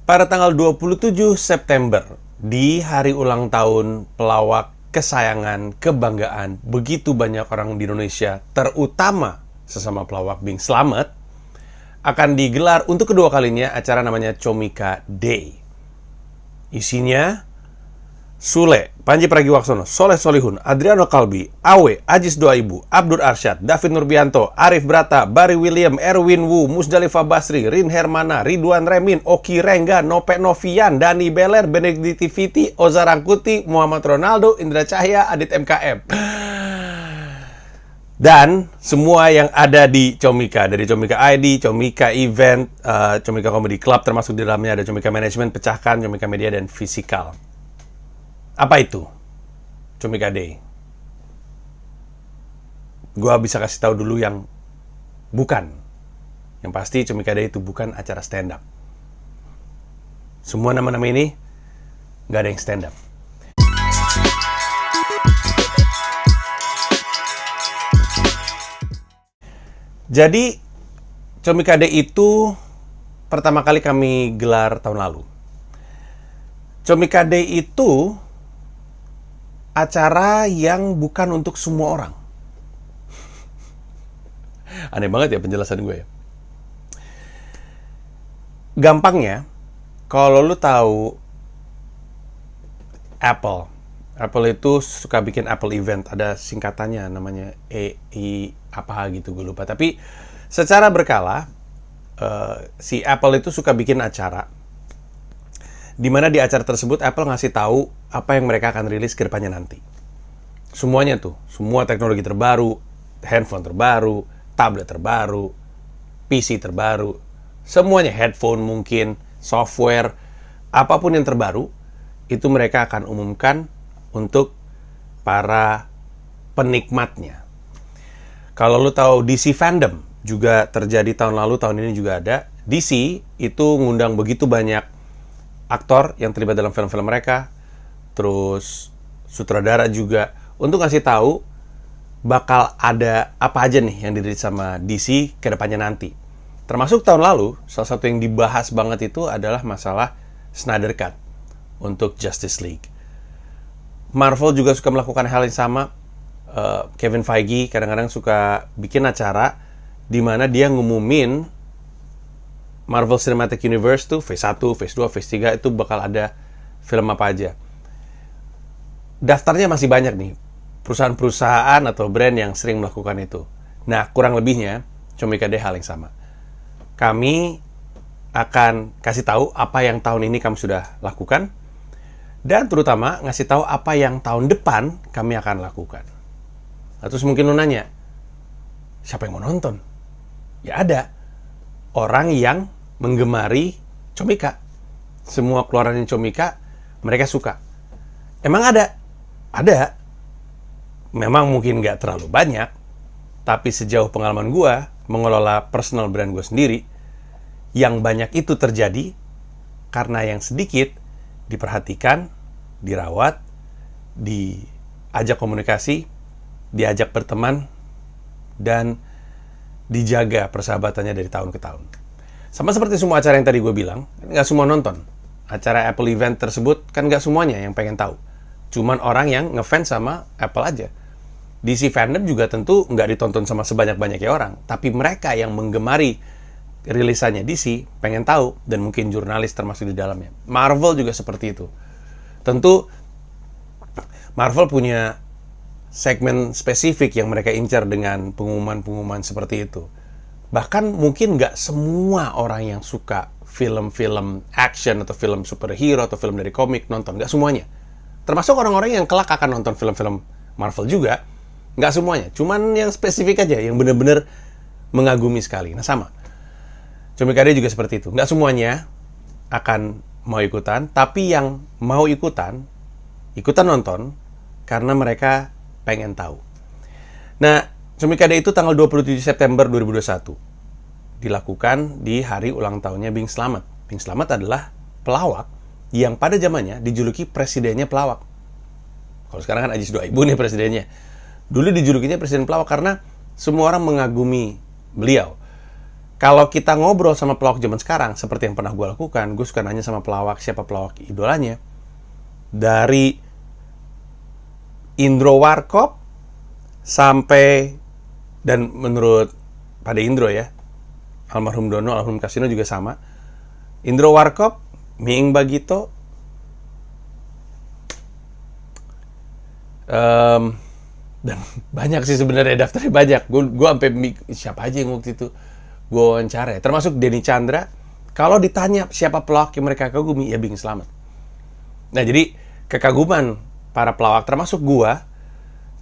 Pada tanggal 27 September, di hari ulang tahun pelawak kesayangan, kebanggaan begitu banyak orang di Indonesia, terutama sesama pelawak Bing Slamet, akan digelar untuk kedua kalinya acara namanya Comika Day. Isinya Sule, Panji Pragiwaksono, Soleh Solihun, Adriano Kalbi, Awe, Ajis Doaibu, Abdur Arsyad, David Nurbianto, Arif Brata, Barry William, Erwin Wu, Musdalifah Basri, Rin Hermana, Ridwan Remin, Oki Rengga, Nope Novian, Dani Beler, Benedikti Viti, Oza Rangkuti, Muhammad Ronaldo, Indra Cahya, Adit MKM. Dan semua yang ada di Comika, dari Comika ID, Comika Event, Comika Comedy Club, termasuk di dalamnya ada Comika Management, Pecahkan, Comika Media, dan Fisikal. Apa itu Comika Day? Gua bisa kasih tahu dulu yang bukan. Yang pasti Comika Day itu bukan acara stand up. Semua nama-nama ini nggak ada yang stand up. Jadi Comika Day itu pertama kali kami gelar tahun lalu. Comika Day itu acara yang bukan untuk semua orang. Aneh banget ya penjelasan gue ya. Gampangnya, kalau lu tahu Apple itu suka bikin Apple Event, ada singkatannya namanya EI apa gitu, gue lupa. Tapi secara berkala, si Apple itu suka bikin acara di mana di acara tersebut Apple ngasih tahu apa yang mereka akan rilis ke depannya nanti. Semuanya tuh, semua teknologi terbaru, handphone terbaru, tablet terbaru, PC terbaru, semuanya, headphone mungkin, software, apapun yang terbaru, itu mereka akan umumkan untuk para penikmatnya. Kalau lu tahu DC Fandom, juga terjadi tahun lalu, tahun ini juga ada. DC itu ngundang begitu banyak aktor yang terlibat dalam film-film mereka, terus sutradara juga, untuk ngasih tahu bakal ada apa aja nih yang dirilis sama DC ke depannya nanti. Termasuk tahun lalu, salah satu yang dibahas banget itu adalah masalah Snyder Cut untuk Justice League. Marvel juga suka melakukan hal yang sama. Kevin Feige kadang-kadang suka bikin acara di mana dia ngumumin Marvel Cinematic Universe tuh Phase 1, Phase 2, Phase 3 itu bakal ada film apa aja. Daftarnya masih banyak nih, perusahaan-perusahaan atau brand yang sering melakukan itu. Nah, kurang lebihnya Comika Day hal yang sama. Kami akan kasih tahu apa yang tahun ini kami sudah lakukan, dan terutama ngasih tahu apa yang tahun depan kami akan lakukan. Terus mungkin lo nanya, siapa yang mau nonton? Ya ada, orang yang menggemari Comika. Semua keluaran Comika mereka suka. Emang ada? Ada. Memang mungkin nggak terlalu banyak, tapi sejauh pengalaman gue mengelola personal brand gue sendiri, yang banyak itu terjadi karena yang sedikit diperhatikan, dirawat, diajak komunikasi, diajak berteman, dan dijaga persahabatannya dari tahun ke tahun. Sama seperti semua acara yang tadi gue bilang, nggak semua nonton. Acara Apple Event tersebut kan nggak semuanya yang pengen tahu. Cuman orang yang ngefans sama Apple aja. DC Fandom juga tentu nggak ditonton sama sebanyak-banyaknya orang. Tapi mereka yang menggemari rilisannya DC pengen tahu, dan mungkin jurnalis termasuk di dalamnya. Marvel juga seperti itu. Tentu Marvel punya segmen spesifik yang mereka incar dengan pengumuman-pengumuman seperti itu. Bahkan mungkin nggak semua orang yang suka film-film action atau film superhero atau film dari komik nonton, nggak semuanya. Termasuk orang-orang yang kelak akan nonton film-film Marvel juga, nggak semuanya. Cuman yang spesifik aja, yang benar-benar mengagumi sekali. Nah sama, Comika Day juga seperti itu. Nggak semuanya akan mau ikutan, tapi yang mau ikutan nonton karena mereka pengen tahu. Nah, Comika Day itu tanggal 27 September 2021 dilakukan di hari ulang tahunnya Bing Slamet. Bing Slamet adalah pelawak yang pada zamannya dijuluki presidennya pelawak. Kalau sekarang kan Ajis Doaibu nih presidennya. Dulu dijulukinya presiden pelawak karena semua orang mengagumi beliau. Kalau kita ngobrol sama pelawak zaman sekarang, seperti yang pernah gue lakukan, gue suka nanya sama pelawak, siapa pelawak idolanya. Dari Indro Warkop sampai, dan menurut pada Indro ya, almarhum Dono, almarhum Kasino juga sama. Indro Warkop, Miing Bagito, dan banyak sih sebenarnya, daftarnya banyak. Gue sampai siapa aja yang waktu itu gue wawancara ya, termasuk Denny Chandra. Kalau ditanya siapa pelawak yang mereka kagumi, ya Bing Slamet. Nah, jadi kekaguman para pelawak termasuk gue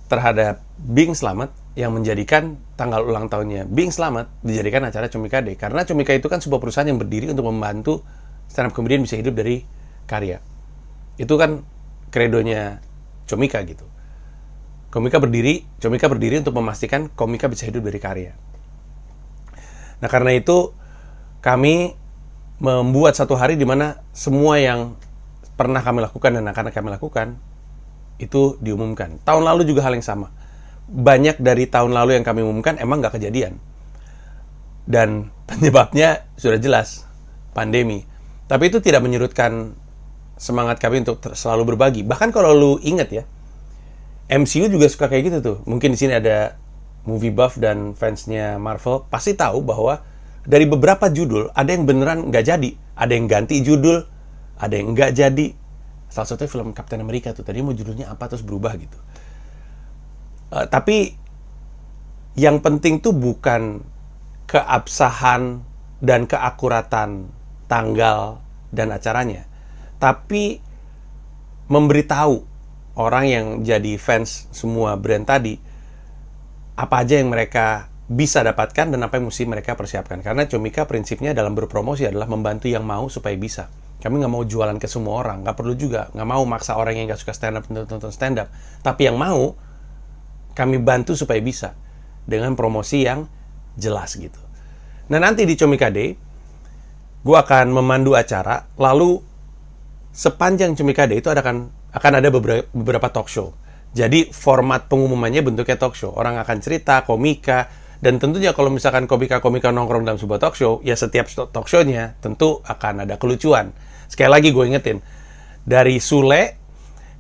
terhadap Bing Slamet yang menjadikan tanggal ulang tahunnya Bing Slamet dijadikan acara Comika Day. Karena Comika itu kan sebuah perusahaan yang berdiri untuk membantu stand up comedian bisa hidup dari karya. Itu kan kredonya Comika gitu. Comika berdiri untuk memastikan komika bisa hidup dari karya. Nah, karena itu kami membuat satu hari di mana semua yang pernah kami lakukan dan akan kami lakukan itu diumumkan. Tahun lalu juga hal yang sama. Banyak dari tahun lalu yang kami umumkan emang nggak kejadian. Dan penyebabnya sudah jelas, pandemi. Tapi itu tidak menyurutkan semangat kami untuk selalu berbagi. Bahkan kalau lu inget ya, MCU juga suka kayak gitu tuh. Mungkin di sini ada movie buff dan fansnya Marvel pasti tahu bahwa dari beberapa judul ada yang beneran nggak jadi, ada yang ganti judul, ada yang nggak jadi. Salah satunya film Captain America tuh, tadi mau judulnya apa terus berubah gitu. Tapi yang penting tuh bukan keabsahan dan keakuratan tanggal dan acaranya, tapi memberitahu orang yang jadi fans semua brand tadi apa aja yang mereka bisa dapatkan dan apa yang mesti mereka persiapkan. Karena Comika prinsipnya dalam berpromosi adalah membantu yang mau supaya bisa. Kami nggak mau jualan ke semua orang, nggak perlu juga, nggak mau maksa orang yang nggak suka stand up untuk nonton stand up. Tapi yang mau, kami bantu supaya bisa dengan promosi yang jelas gitu. Nah, nanti di Comika Day, gue akan memandu acara, lalu sepanjang Comika Day itu akan ada beberapa talk show. Jadi format pengumumannya bentuknya talk show. Orang akan cerita, komika, dan tentunya kalau misalkan komika-komika nongkrong dalam sebuah talk show, ya setiap talk show-nya tentu akan ada kelucuan. Sekali lagi gue ingetin, dari Sule,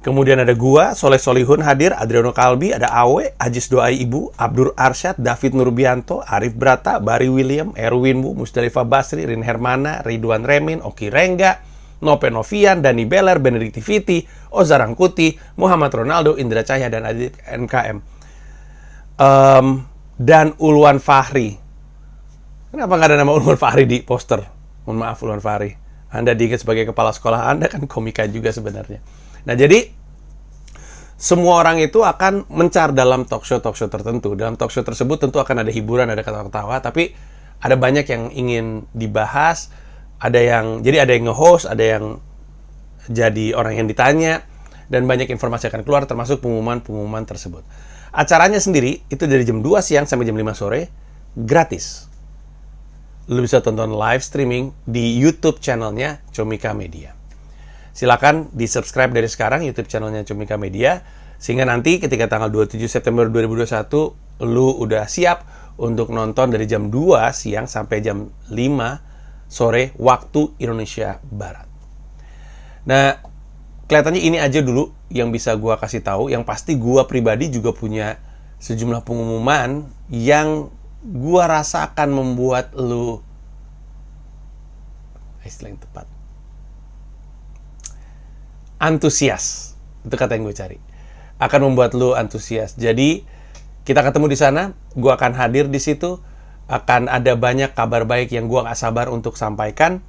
kemudian ada gua, Soleh Solihun hadir, Adriano Kalbi, ada Awe, Ajis Doai Ibu, Abdur Arsyad, David Nurbianto, Arif Brata, Barry William, Erwin Bu, Musdalifah Basri, Rin Hermana, Ridwan Remin, Oki Rengga, Nope Novian, Dani Beller, Benedict Tiviti, Oza Rangkuti, Muhammad Ronaldo, Indra Cahya, dan Adit NKM. Dan Ulwan Fahri. Kenapa nggak ada nama Ulwan Fahri di poster? Mohon maaf Ulwan Fahri. Anda diingat sebagai kepala sekolah, Anda kan komika juga sebenarnya. Nah, jadi semua orang itu akan mencar dalam talk show tertentu. Dalam talk show tersebut tentu akan ada hiburan, ada ketawa-ketawa, tapi ada banyak yang ingin dibahas. Jadi ada yang nge-host, ada yang jadi orang yang ditanya, dan banyak informasi akan keluar termasuk pengumuman tersebut. Acaranya sendiri itu dari jam 2 siang sampai jam 5 sore, gratis. Lu bisa tonton live streaming di YouTube channelnya Comika Media. Silakan di-subscribe dari sekarang YouTube channelnya Comika Media, sehingga nanti ketika tanggal 27 September 2021, lu udah siap untuk nonton dari jam 2 siang sampai jam 5 sore waktu Indonesia Barat. Nah, kelihatannya ini aja dulu yang bisa gua kasih tahu. Yang pasti gua pribadi juga punya sejumlah pengumuman yang gua rasa akan membuat lu, istilah yang tepat, antusias. Itu kata yang gue cari. Akan membuat lu antusias. Jadi kita ketemu di sana, gua akan hadir di situ. Akan ada banyak kabar baik yang gue gak sabar untuk sampaikan.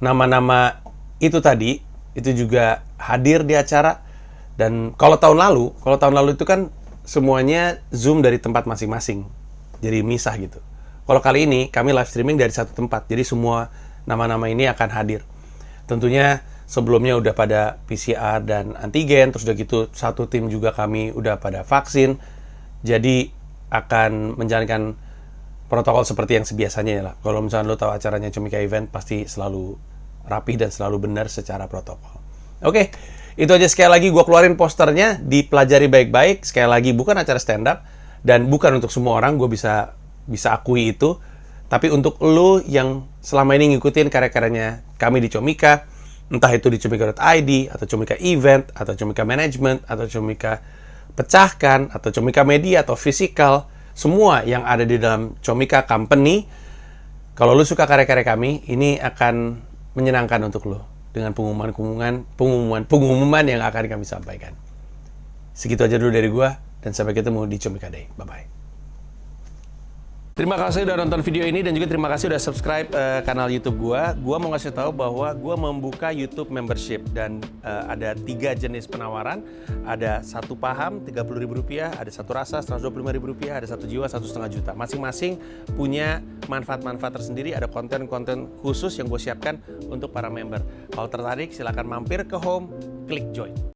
Nama-nama itu tadi, itu juga hadir di acara. Dan kalau tahun lalu itu kan semuanya Zoom dari tempat masing-masing. Jadi misah gitu. Kalau kali ini, kami live streaming dari satu tempat. Jadi semua nama-nama ini akan hadir. Tentunya sebelumnya udah pada PCR dan antigen. Terus udah gitu, satu tim juga kami udah pada vaksin. Jadi akan menjalankan protokol seperti yang sebiasanya lah. Kalau misalnya lo tahu acaranya Comika Event, pasti selalu rapi dan selalu benar secara protokol. Oke, itu aja. Sekali lagi gue keluarin posternya, dipelajari baik-baik. Sekali lagi bukan acara stand up dan bukan untuk semua orang, gue bisa akui itu. Tapi untuk lo yang selama ini ngikutin karya-karyanya kami di Comika, entah itu di comika.id, atau Comika Event, atau Comika Management, atau Comika Pecahkan, atau Comika Media, atau Physical, semua yang ada di dalam Comika Company, kalau lo suka karya-karya kami, ini akan menyenangkan untuk lo dengan pengumuman yang akan kami sampaikan. Segitu aja dulu dari gua, dan sampai ketemu di Comika Day. Bye-bye. Terima kasih udah nonton video ini dan juga terima kasih udah subscribe kanal YouTube gua. Gua mau ngasih tahu bahwa gua membuka YouTube membership dan ada 3 jenis penawaran. Ada 1 paham Rp30.000, ada 1 rasa Rp125.000, ada 1 jiwa Rp1,5 juta. Masing-masing punya manfaat-manfaat tersendiri. Ada konten-konten khusus yang gue siapkan untuk para member. Kalau tertarik silahkan mampir ke home, klik join.